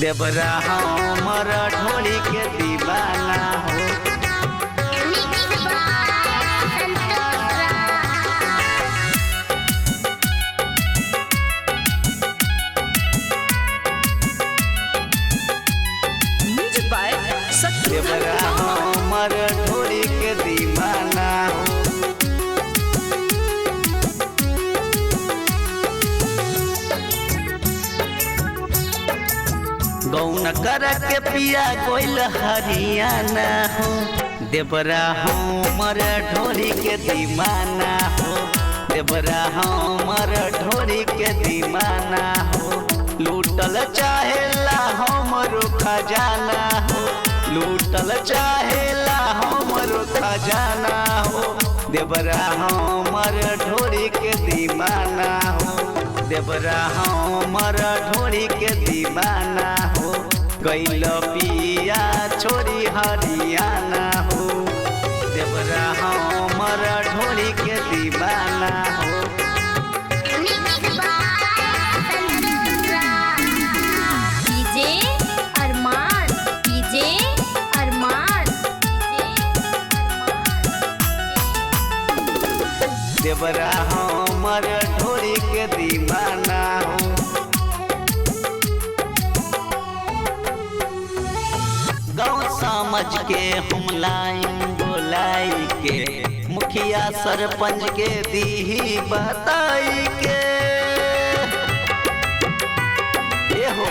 देवरा हमर ढोली के दीवाना हो। देवरा हमर ढोली के दीवाना हो। गौन कर के पिया गोइल हरियाणा हो। देवरा हमर ढोली के दीवाना हो। देवरा हमर ढोली के दीवाना हो। लूटल चाहेला हमरो खजाना हो। लूटल चाहेला हमरो खजाना हो। देवरा हमर ढोली के दीवाना हो। देवरा हमर ढोली के दीवाना हो। गइल पिया छोरी हरियाणा हो। देवरा हमर ढोली के दीवाना हो। देवरा हमर ढोली के दीवाना हो। गाँव समझ के हम लाइन बोलाई के मुखिया सरपंच के दी बताई के हो।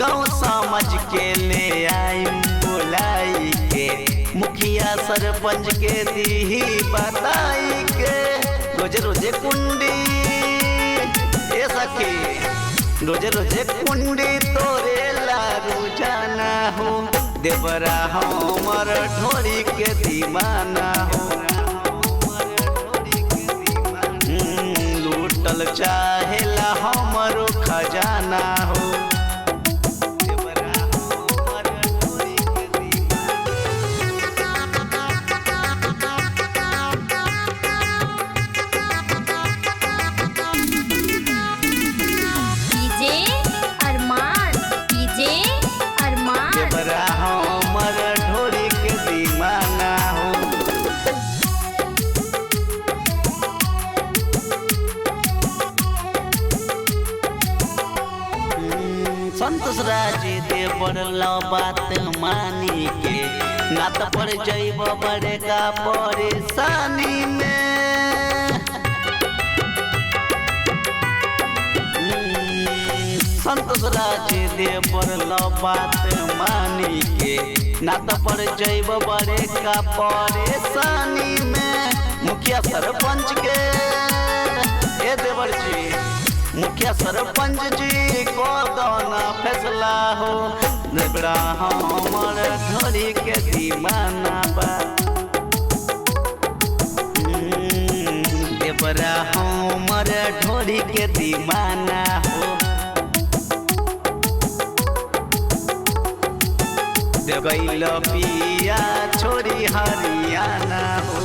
गाँव समझ के ले आई बोलाई के मुखिया सरपंच के दी बताई के। रोजे रोजे कुंडी ए सखी रोजे रोजे कुंडी तोरे लारू जाना हो। देवरा हमर ढोली के दीवाना हो। लूटल चाहेला हमरो खजाना हो। देवरा हमर ढोली के दीवाना हो। संतोष राज देवर लो बात मानी के नात पर जैब बड़ेगा परेशानी में। संतोष राज देवर लो बात मानी के नात पर जैब बड़ेगा परेशानी में। मुखिया सरपंच के ए देवर जी मुखिया सरपंच जी को दोना फैसला हो। देवरा हमर ढोली के दीवाना बा। देवरा हमर ढोली के दीवाना हो। गइल पिया छोरी हरियाणा हो।